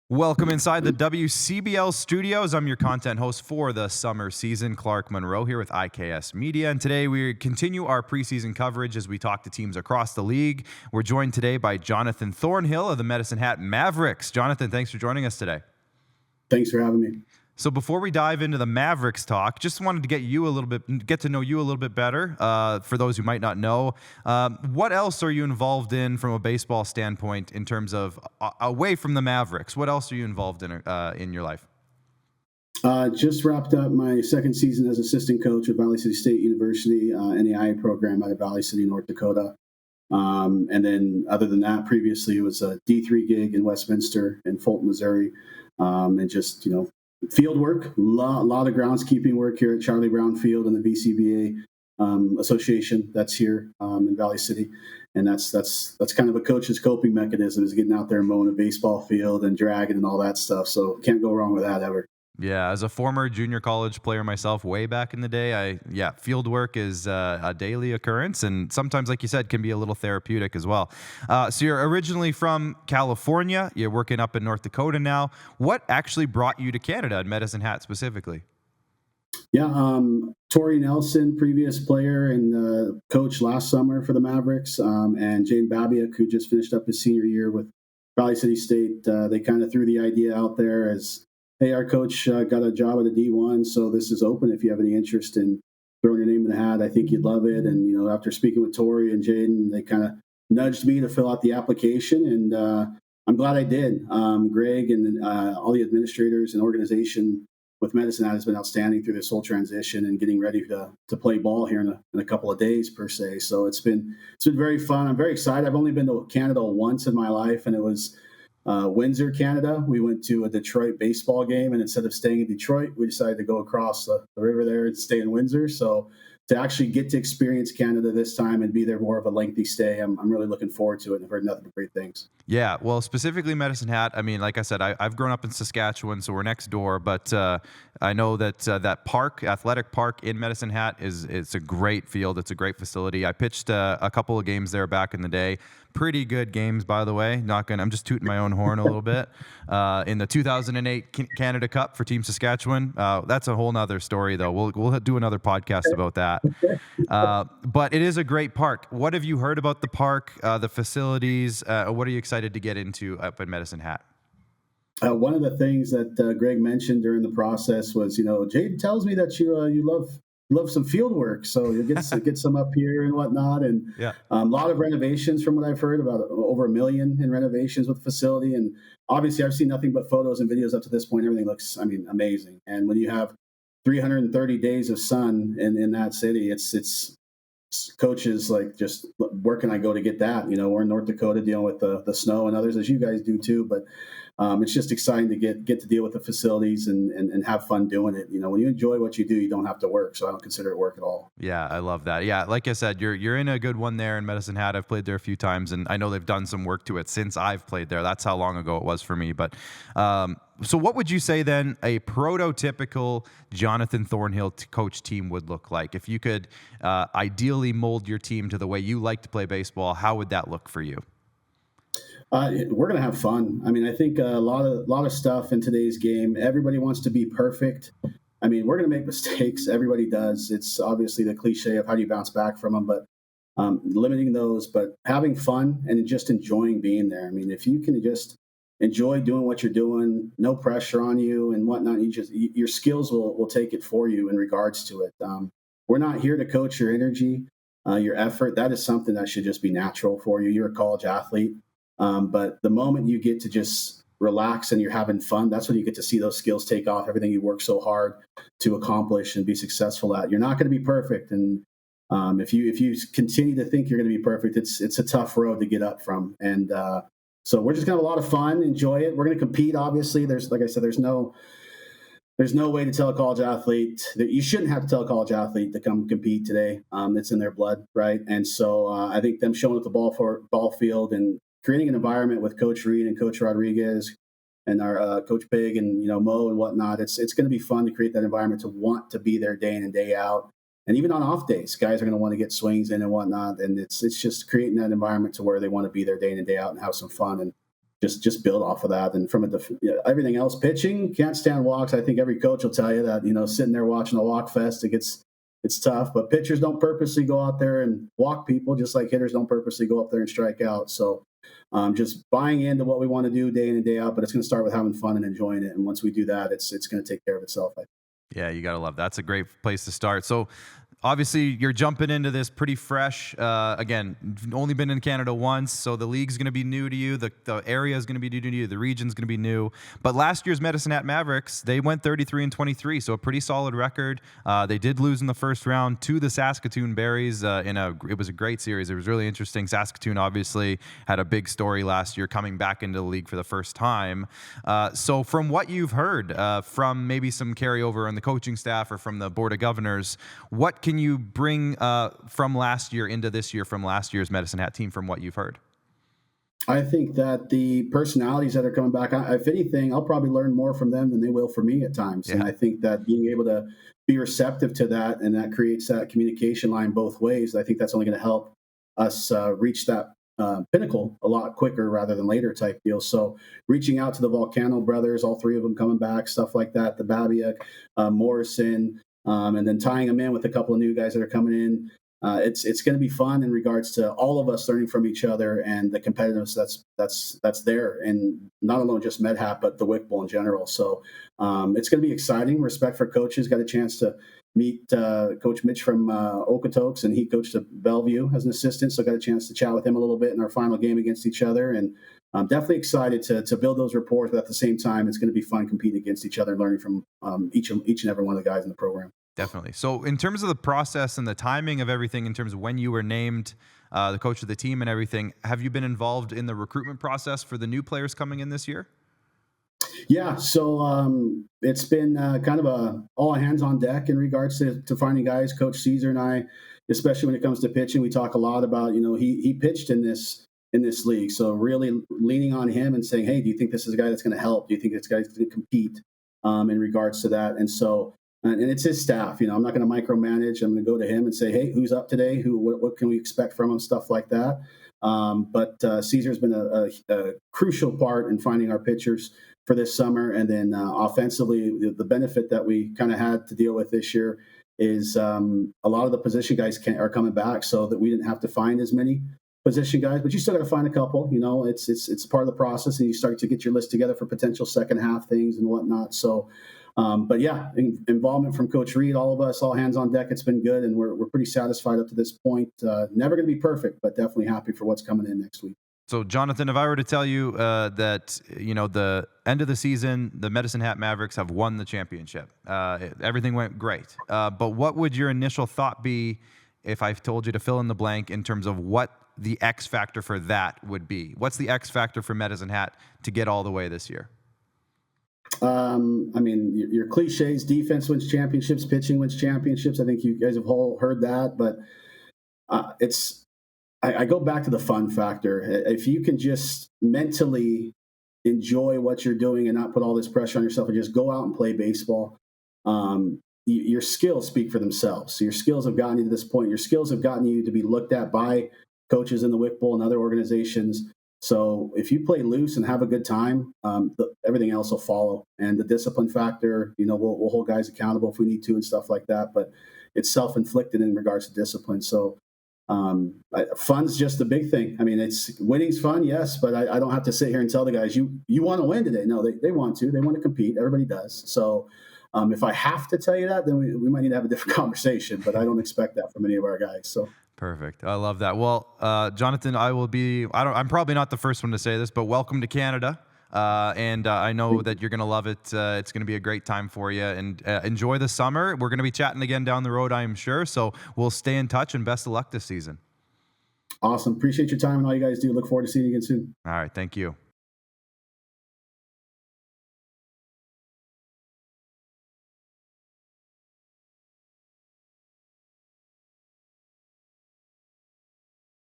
Welcome inside the WCBL studios. I'm your content host for the summer season, Clark Monroe, here with IKS Media. And today we continue our preseason coverage as we talk to teams across the league. We're joined today by Jonathan Thornhill of the Medicine Hat Mavericks. Jonathan, thanks for joining us today. Thanks for having me. So before we dive into the Mavericks talk, just wanted to get to know you a little bit better. For those who might not know, what else are you involved in from a baseball standpoint in terms of away from the Mavericks? What else are you involved in your life? Just wrapped up my second season as assistant coach at Valley City State University, NAIA program out of Valley City, North Dakota. And then other than that, previously it was a D3 gig in Westminster and Fulton, Missouri. And just, field work, a lot of groundskeeping work here at Charlie Brown Field and the WCBA association that's here in Valley City. And that's kind of a coach's coping mechanism, is getting out there and mowing a baseball field and dragging and all that stuff. So can't go wrong with that ever. Yeah, as a former junior college player myself way back in the day, field work is a daily occurrence, and sometimes, like you said, can be a little therapeutic as well. So you're originally from California. You're working up in North Dakota now. What actually brought you to Canada and Medicine Hat specifically? Yeah, Tori Nelson, previous player and coach last summer for the Mavericks, and Jane Babiak, who just finished up his senior year with Valley City State. They kind of threw the idea out there as, hey, our coach got a job at a D1, so this is open if you have any interest in throwing your name in the hat. I think you'd love it. And, after speaking with Tori and Jaden, they kind of nudged me to fill out the application, and I'm glad I did. Greg and all the administrators and organization with Medicine Hat has been outstanding through this whole transition and getting ready to play ball here in a couple of days, per se. So it's been very fun. I'm very excited. I've only been to Canada once in my life, and it was Windsor, Canada. We went to a Detroit baseball game, and instead of staying in Detroit, we decided to go across the river there and stay in Windsor. So to actually get to experience Canada this time and be there more of a lengthy stay, I'm really looking forward to it, and I've heard nothing but great things. Yeah, well, specifically Medicine Hat, I mean, like I said, I've grown up in Saskatchewan, so we're next door, but I know that that athletic park in Medicine Hat it's a great field. It's a great facility. I pitched a couple of games there back in the day. Pretty good games, by the way. I'm just tooting my own horn a little bit. In the 2008 Canada Cup for Team Saskatchewan, that's a whole nother story, though. We'll do another podcast about that. But it is a great park. What have you heard about the park, the facilities? What are you excited to get into up in Medicine Hat? One of the things that Greg mentioned during the process was, Jade tells me that you love some field work, so you'll get some up here and whatnot. And yeah. A lot of renovations from what I've heard, about over $1 million in renovations with the facility. And obviously I've seen nothing but photos and videos up to this point. Everything looks, amazing. And when you have 330 days of sun in that city, it's coaches like, just where can I go to get that? We're in North Dakota dealing with the snow and others, as you guys do too. But it's just exciting to get to deal with the facilities and have fun doing it. When you enjoy what you do, you don't have to work. So I don't consider it work at all. Yeah, I love that. Yeah, like I said, you're in a good one there in Medicine Hat. I've played there a few times, and I know they've done some work to it since I've played there. That's how long ago it was for me. But so what would you say then a prototypical Jonathan Thornhill coach team would look like? If you could ideally mold your team to the way you like to play baseball, how would that look for you? We're going to have fun. I think a lot of stuff in today's game, everybody wants to be perfect. We're going to make mistakes. Everybody does. It's obviously the cliche of how do you bounce back from them, but limiting those, but having fun and just enjoying being there. If you can just enjoy doing what you're doing, no pressure on you and whatnot, your skills will take it for you in regards to it. We're not here to coach your energy, your effort. That is something that should just be natural for you. You're a college athlete. But the moment you get to just relax and you're having fun, that's when you get to see those skills take off, everything you work so hard to accomplish and be successful at. You're not going to be perfect. And if you continue to think you're going to be perfect, it's a tough road to get up from. And so we're just going to have a lot of fun, enjoy it. We're going to compete, obviously. Like I said, there's no way to tell a college athlete that you shouldn't have to tell a college athlete to come compete today. It's in their blood, right? And so I think them showing up the ball field and creating an environment with Coach Reed and Coach Rodriguez and our Coach Big and Mo and whatnot. It's going to be fun to create that environment to want to be there day in and day out. And even on off days, guys are going to want to get swings in and whatnot. And it's just creating that environment to where they want to be there day in and day out and have some fun and just build off of that. And from everything else, pitching, can't stand walks. I think every coach will tell you that, sitting there watching a walk fest, it's tough. But pitchers don't purposely go out there and walk people, just like hitters don't purposely go up there and strike out. So just buying into what we want to do day in and day out, but it's going to start with having fun and enjoying it. And once we do that, it's going to take care of itself. Yeah, you got to love that. That's a great place to start. So obviously, you're jumping into this pretty fresh. Again, you've only been in Canada once, so the league's going to be new to you. The area is going to be new to you. The region's going to be new. But last year's Medicine Hat Mavericks, they went 33-23, so a pretty solid record. They did lose in the first round to the Saskatoon Berries. It was a great series. It was really interesting. Saskatoon obviously had a big story last year, coming back into the league for the first time. So from what you've heard from maybe some carryover on the coaching staff or from the Board of Governors, what can you bring from last year into this year from last year's Medicine Hat team from what you've heard? I think that the personalities that are coming back, if anything, I'll probably learn more from them than they will from me at times. Yeah. And I think that being able to be receptive to that, and that creates that communication line both ways, I think that's only going to help us reach that pinnacle a lot quicker rather than later type deal. So reaching out to the Volcano brothers, all three of them coming back, stuff like that, the Babiak, Morrison, and then tying them in with a couple of new guys that are coming in. It's going to be fun in regards to all of us learning from each other and the competitiveness that's there, and not alone just MedHat, but the Wick Bowl in general. So it's going to be exciting. Respect for coaches. Got a chance to meet Coach Mitch from Okotoks, and he coached at Bellevue as an assistant. So got a chance to chat with him a little bit in our final game against each other, and I'm definitely excited to build those rapports. But at the same time, it's going to be fun competing against each other and learning from each and every one of the guys in the program. Definitely. So in terms of the process and the timing of everything, in terms of when you were named the coach of the team and everything, have you been involved in the recruitment process for the new players coming in this year? Yeah, so it's been kind of all hands on deck in regards to finding guys. Coach Caesar and I, especially when it comes to pitching, we talk a lot about, he pitched in this league. So really leaning on him and saying, hey, do you think this is a guy that's going to help? Do you think this guy's going to compete in regards to that? And so, and it's his staff. I'm not going to micromanage. I'm going to go to him and say, hey, who's up today? What can we expect from him? Stuff like that. But Caesar's been a crucial part in finding our pitchers for this summer. And then offensively, the benefit that we kind of had to deal with this year is a lot of the position guys are coming back, so that we didn't have to find as many position guys, but you still got to find a couple. It's part of the process, and you start to get your list together for potential second half things and whatnot. So, but yeah, involvement from Coach Reed, all of us, all hands on deck. It's been good, and we're pretty satisfied up to this point. Never going to be perfect, but definitely happy for what's coming in next week. So, Jonathan, if I were to tell you that, the end of the season, the Medicine Hat Mavericks have won the championship, everything went great. But what would your initial thought be if I told you to fill in the blank in terms of what the X factor for that would be? What's the X factor for Medicine Hat to get all the way this year? Your cliches: defense wins championships, pitching wins championships. I think you guys have all heard that, but I go back to the fun factor. If you can just mentally enjoy what you're doing and not put all this pressure on yourself and just go out and play baseball, your skills speak for themselves. So your skills have gotten you to this point. Your skills have gotten you to be looked at by coaches in the Wick Bowl and other organizations. So if you play loose and have a good time, everything else will follow. And the discipline factor, we'll hold guys accountable if we need to and stuff like that. But it's self-inflicted in regards to discipline. So fun's just the big thing. Winning's fun, yes, but I don't have to sit here and tell the guys, you want to win today. No, they want to. They want to compete. Everybody does. So if I have to tell you that, then we might need to have a different conversation. But I don't expect that from any of our guys. So. Perfect. I love that. Well, Jonathan, I'm probably not the first one to say this, but welcome to Canada. And I know that you're going to love it. It's going to be a great time for you, and enjoy the summer. We're going to be chatting again down the road, I am sure. So we'll stay in touch, and best of luck this season. Awesome. Appreciate your time and all you guys do. Look forward to seeing you again soon. All right. Thank you.